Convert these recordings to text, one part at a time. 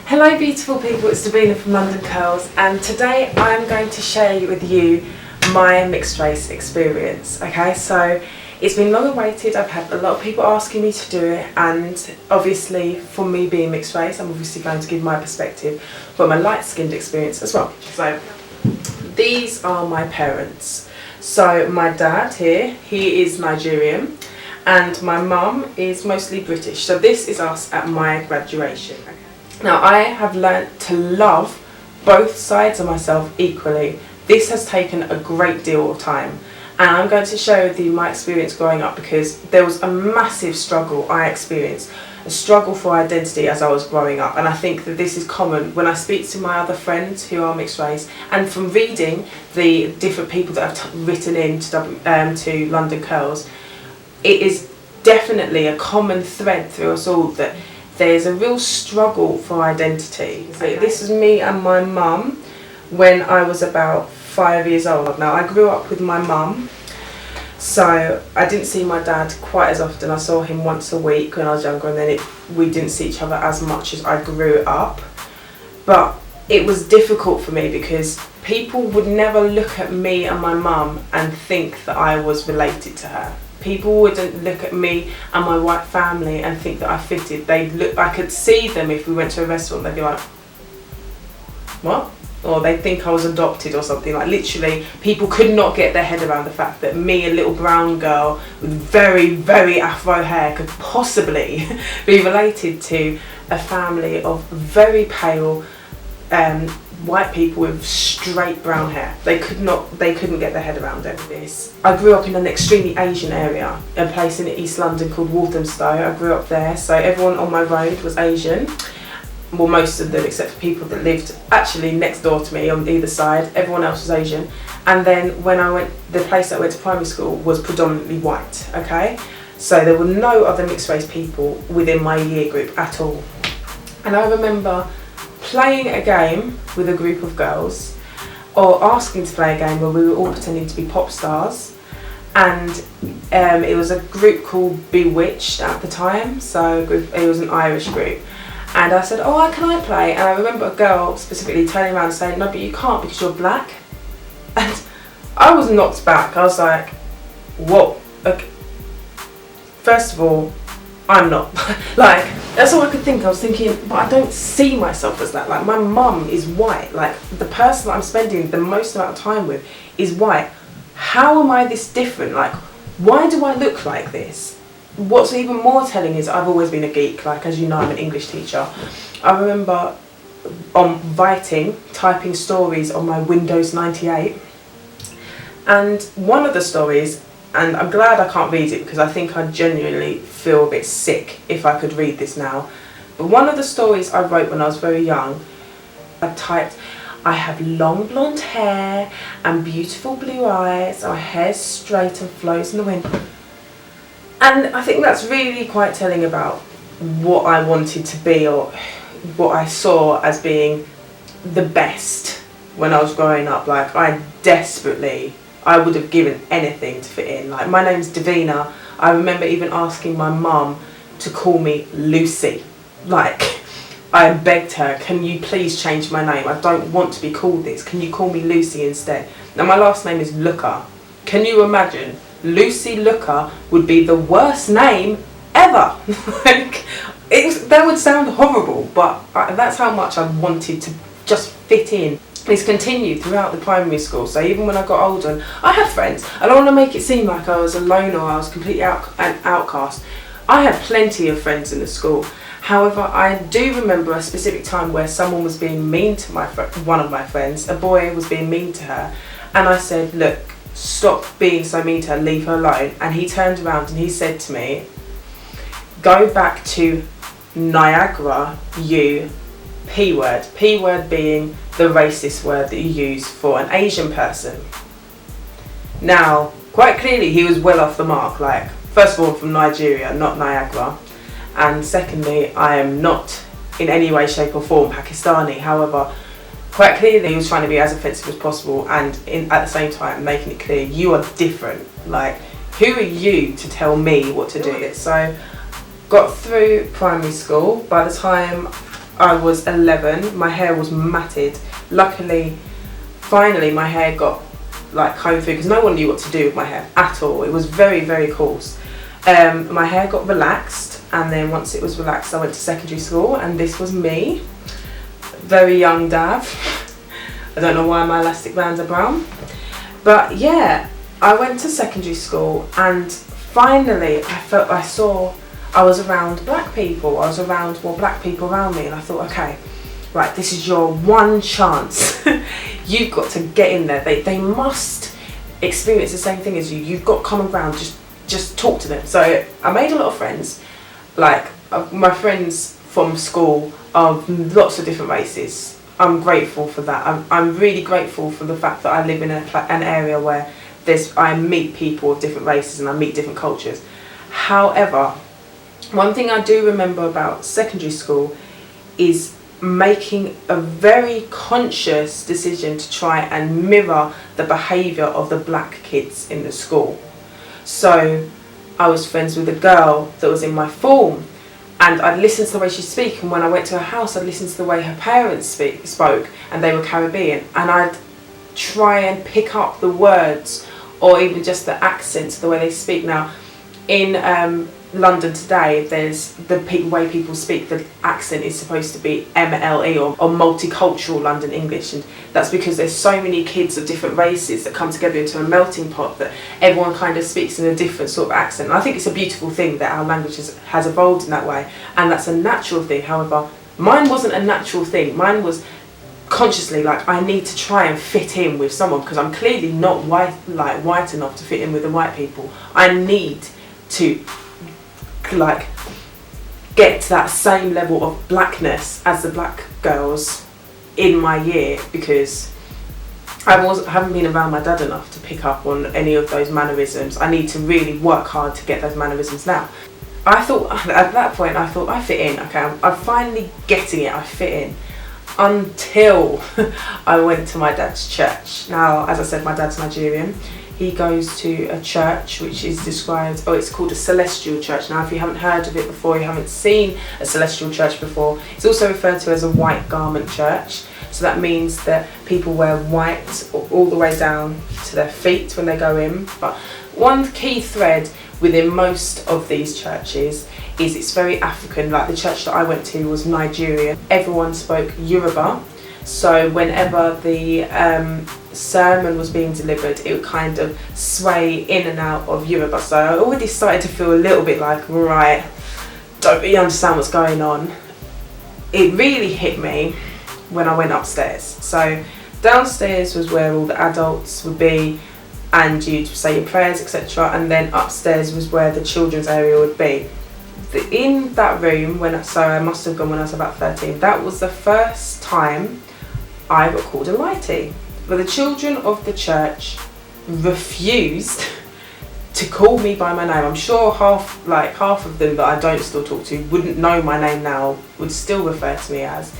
Hello beautiful people, it's Davina from London Curls, and today I'm going to share with you my mixed race experience. Okay, so it's been long awaited. I've had a lot of people asking me to do it, and obviously for me being mixed race, I'm obviously going to give my perspective, but my light skinned experience as well. So these are my parents. So my dad here, he is Nigerian, and my mum is mostly British. So this is us at my graduation. Now I have learnt to love both sides of myself equally. This has taken a great deal of time, and I'm going to share with you my experience growing up, because there was a massive struggle I experienced, a struggle for identity as I was growing up, and I think that this is common when I speak to my other friends who are mixed race, and from reading the different people that have written in to London Curls, it is definitely a common thread through us all that there's a real struggle for identity. Okay. This is me and my mum when I was about 5 years old. Now I grew up with my mum, so I didn't see my dad quite as often. I saw him once a week when I was younger, and then we didn't see each other as much as I grew up. But it was difficult for me because people would never look at me and my mum and think that I was related to her. People wouldn't look at me and my white family and think that I fitted. They'd look, I could see them if we went to a restaurant, they'd be like, what? Or they'd think I was adopted or something. Like literally, people could not get their head around the fact that me, a little brown girl with very, very afro hair, could possibly be related to a family of very pale white people with straight brown hair. They couldn't get their head around it. This. I grew up in an extremely Asian area, a place in East London called Walthamstow. I grew up there, so everyone on my road was Asian. Well, most of them, except for people that lived actually next door to me on either side. Everyone else was Asian. And then when I went, the place I went to primary school was predominantly white. Okay, so there were no other mixed race people within my year group at all. And I remember playing a game with a group of girls, or asking to play a game where we were all pretending to be pop stars, and it was a group called Bewitched at the time, so it was an Irish group, and I said, oh, can I play? And I remember a girl specifically turning around and saying, no, but you can't because you're black. And I was knocked back. I was like, whoa, okay. First of all, I'm not. Like, that's all I could think. I was thinking, but I don't see myself as that. Like, my mum is white. Like, the person that I'm spending the most amount of time with is white. How am I this different? Like, why do I look like this? What's even more telling is I've always been a geek. Like, as you know, I'm an English teacher. I remember typing stories on my Windows 98. And one of the stories, and I'm glad I can't read it because I think I'd genuinely feel a bit sick if I could read this now. But one of the stories I wrote when I was very young, I typed, I have long blonde hair and beautiful blue eyes, my hair's straight and flows in the wind. And I think that's really quite telling about what I wanted to be, or what I saw as being the best when I was growing up. Like, I would have given anything to fit in. Like, my name's Davina. I remember even asking my mum to call me Lucy. Like, I begged her, can you please change my name? I don't want to be called this. Can you call me Lucy instead? Now, my last name is Looker. Can you imagine? Lucy Looker would be the worst name ever. Like, that would sound horrible, but that's how much I wanted to just fit in. It's continued throughout the primary school, so even when I got older, I had friends. I don't want to make it seem like I was alone or I was completely an outcast. I had plenty of friends in the school. However, I do remember a specific time where someone was being mean to one of my friends. A boy was being mean to her, and I said, look, stop being so mean to her, leave her alone. And he turned around and he said to me, go back to Niagara, you P word. P word being the racist word that you use for an Asian person. Now, quite clearly he was well off the mark. Like, first of all, I'm from Nigeria, not Niagara. And secondly, I am not in any way, shape or form Pakistani. However, quite clearly he was trying to be as offensive as possible, and at the same time making it clear you are different. Like, who are you to tell me what to do? So got through primary school. By the time I was 11. My hair was matted. Luckily, finally my hair got like combed through, because no one knew what to do with my hair at all. It was very, very coarse. My hair got relaxed, and then once it was relaxed I went to secondary school, and this was me. Very young Dav. I don't know why my elastic bands are brown. But yeah, I went to secondary school, and finally I was around black people. I was around more black people around me, and I thought, okay, right, this is your one chance. You've got to get in there. They must experience the same thing as you. You've got common ground. Just talk to them. So I made a lot of friends. Like my friends from school are lots of different races. I'm grateful for that. I'm really grateful for the fact that I live in an area where I meet people of different races and I meet different cultures. However, one thing I do remember about secondary school is making a very conscious decision to try and mirror the behaviour of the black kids in the school. So I was friends with a girl that was in my form, and I'd listen to the way she'd speak, and when I went to her house I'd listen to the way her parents spoke, and they were Caribbean, and I'd try and pick up the words or even just the accents, the way they speak. Now in London today, there's the way people speak, the accent is supposed to be MLE or multicultural London English, and that's because there's so many kids of different races that come together into a melting pot that everyone kind of speaks in a different sort of accent. And I think it's a beautiful thing that our language has evolved in that way, and that's a natural thing. However, mine wasn't a natural thing. Mine was consciously like, I need to try and fit in with someone, because I'm clearly not white enough to fit in with the white people. I need to like get to that same level of blackness as the black girls in my year, because I haven't been around my dad enough to pick up on any of those mannerisms. I need to really work hard to get those mannerisms now. I thought at that point I fit in. Okay, I'm finally getting it. I fit in, until I went to my dad's church. Now, as I said, my dad's Nigerian. He goes to a church which is described, it's called a celestial church. Now, if you haven't heard of it before, you haven't seen a celestial church before, it's also referred to as a white garment church. So that means that people wear white all the way down to their feet when they go in. But one key thread within most of these churches is it's very African. Like the church that I went to was Nigerian. Everyone spoke Yoruba. So whenever the sermon was being delivered, it would kind of sway in and out of Yoruba. So I already started to feel a little bit like, right, don't really understand what's going on. It really hit me when I went upstairs. So downstairs was where all the adults would be, and you'd say your prayers, etc. And then upstairs was where the children's area would be. In that room, so I must have gone when I was about 13, that was the first time I got called a lighty. But the children of the church refused to call me by my name. I'm sure half of them that I don't still talk to wouldn't know my name now, would still refer to me as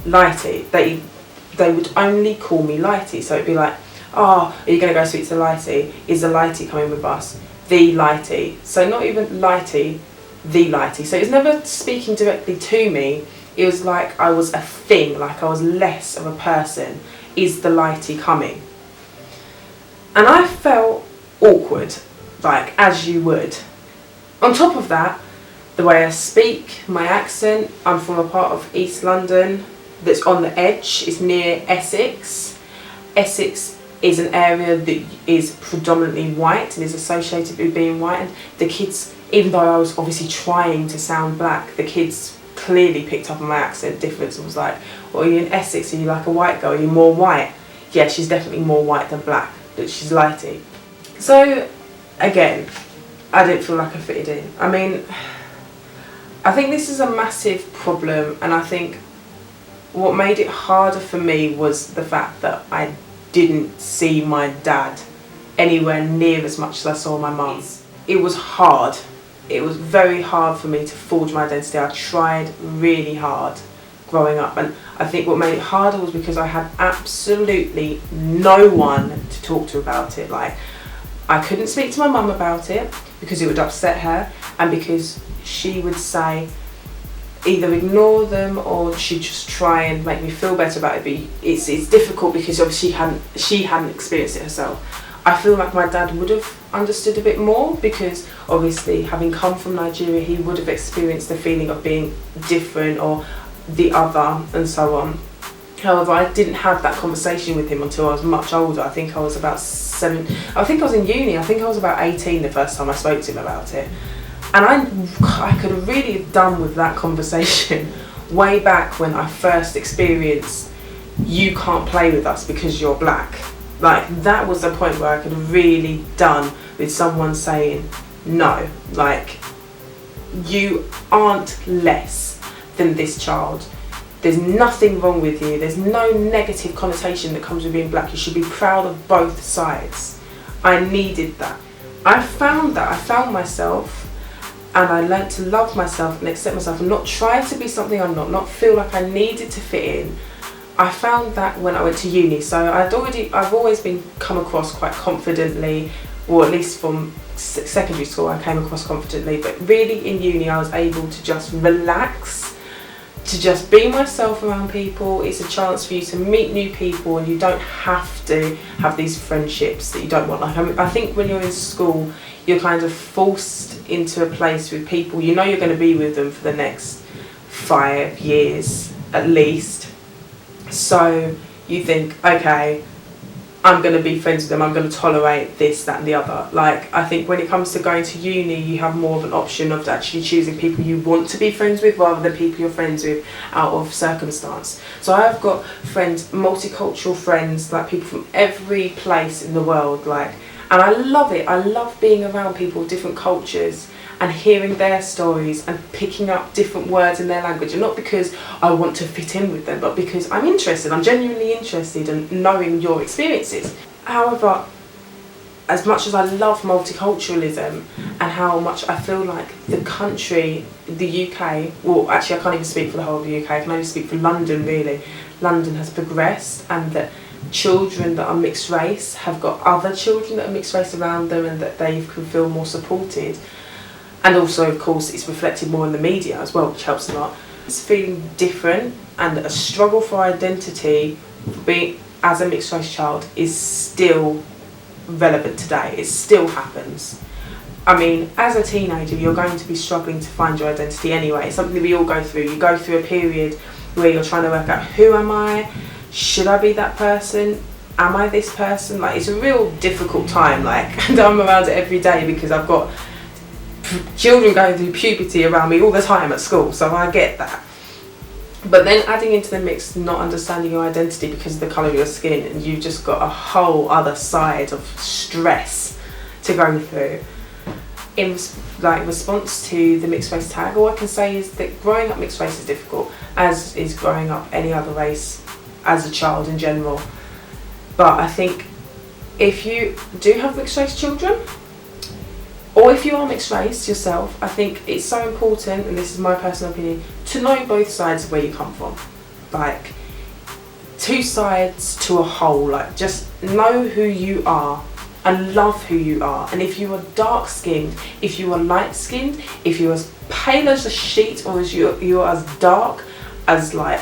Lighty. They would only call me Lighty. So it'd be like, oh, are you going to go speak to the Lighty? Is the Lighty coming with us? The Lighty. So not even Lighty, the Lighty. So it was never speaking directly to me. It was like I was a thing, like I was less of a person. Is the Lighty coming? And I felt awkward, like as you would. On top of that, the way I speak, my accent, I'm from a part of East London that's on the edge, it's near Essex. Essex is an area that is predominantly white and is associated with being white. And the kids, even though I was obviously trying to sound black, the kids clearly picked up on my accent difference and was like, well, are you in Essex? Are you like a white girl? Are you more white? Yeah, she's definitely more white than black, but she's lighty. So again, I didn't feel like I fitted in. I mean, I think this is a massive problem, and I think what made it harder for me was the fact that I didn't see my dad anywhere near as much as I saw my mum. It was hard. It was very hard for me to forge my identity. I tried really hard growing up, and I think what made it harder was because I had absolutely no one to talk to about it. Like, I couldn't speak to my mum about it because it would upset her, and because she would say, either ignore them or she'd just try and make me feel better about it. But it's difficult because obviously she hadn't experienced it herself. I feel like my dad would have understood a bit more because obviously having come from Nigeria, he would have experienced the feeling of being different or the other and so on. However, I didn't have that conversation with him until I was much older. I think I was about 7, I think I was in uni, I think I was about 18 the first time I spoke to him about it. And I could have really have done with that conversation way back when I first experienced, you can't play with us because you're black. Like, that was the point where I could have really done with someone saying, no, like, you aren't less than this child. There's nothing wrong with you. There's no negative connotation that comes with being black. You should be proud of both sides. I needed that. I found myself, and I learnt to love myself and accept myself and not try to be something I'm not feel like I needed to fit in. I found that when I went to uni. So I've always been come across quite confidently, or at least from secondary school I came across confidently, but really in uni I was able to just relax, to just be myself around people. It's a chance for you to meet new people and you don't have to have these friendships that you don't want. Like, I think when you're in school you're kind of forced into a place with people, you know you're going to be with them for the next 5 years at least. So you think, okay, I'm going to be friends with them, I'm going to tolerate this, that and the other. Like, I think when it comes to going to uni, you have more of an option of actually choosing people you want to be friends with rather than people you're friends with out of circumstance. So I've got friends, multicultural friends, like people from every place in the world, like, and I love it. I love being around people with different cultures and hearing their stories and picking up different words in their language, and not because I want to fit in with them, but because I'm interested, I'm genuinely interested in knowing your experiences. However, as much as I love multiculturalism and how much I feel like the country, the UK, well actually I can't even speak for the whole of the UK, I can only speak for London really, London has progressed, and that children that are mixed race have got other children that are mixed race around them and that they can feel more supported. And also, of course, it's reflected more in the media as well, which helps a lot. It's feeling different, and a struggle for identity as a mixed race child is still relevant today. It still happens. I mean, as a teenager, you're going to be struggling to find your identity anyway. It's something that we all go through. You go through a period where you're trying to work out, who am I? Should I be that person? Am I this person? Like, it's a real difficult time. Like, and I'm around it every day because I've got children going through puberty around me all the time at school, so I get that. But then adding into the mix, not understanding your identity because of the colour of your skin, and you've just got a whole other side of stress to go through. In response to the mixed race tag, all I can say is that growing up mixed race is difficult, as is growing up any other race as a child in general. But I think if you do have mixed race children, or if you are mixed race yourself, I think it's so important, and this is my personal opinion, to know both sides of where you come from. Like, two sides to a whole. Like, just know who you are and love who you are. And if you are dark skinned, if you are light skinned, if you're as pale as a sheet, or as you are as dark as like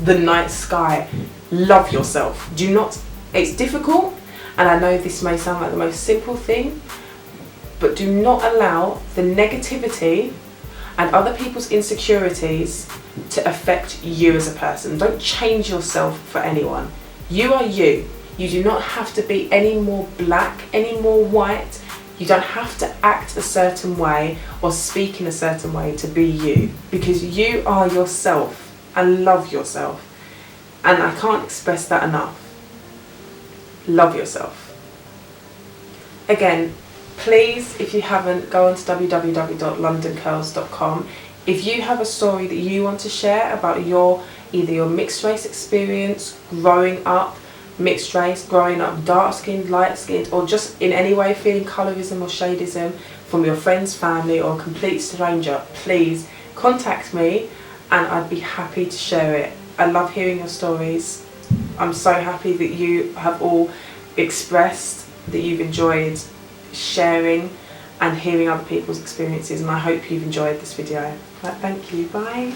the night sky, love yourself. Do not, it's difficult, and I know this may sound like the most simple thing, but do not allow the negativity and other people's insecurities to affect you as a person. Don't change yourself for anyone. You are you. You do not have to be any more black, any more white. You don't have to act a certain way or speak in a certain way to be you, because you are yourself, and love yourself. And I can't express that enough. Love yourself. Again, please, if you haven't, go on to www.londoncurls.com. If you have a story that you want to share about either your mixed race experience, growing up mixed race, growing up dark skinned, light skinned, or just in any way feeling colorism or shadeism from your friends, family, or a complete stranger, please contact me and I'd be happy to share it. I love hearing your stories. I'm so happy that you have all expressed that you've enjoyed sharing and hearing other people's experiences, and I hope you've enjoyed this video. Right, thank you, bye.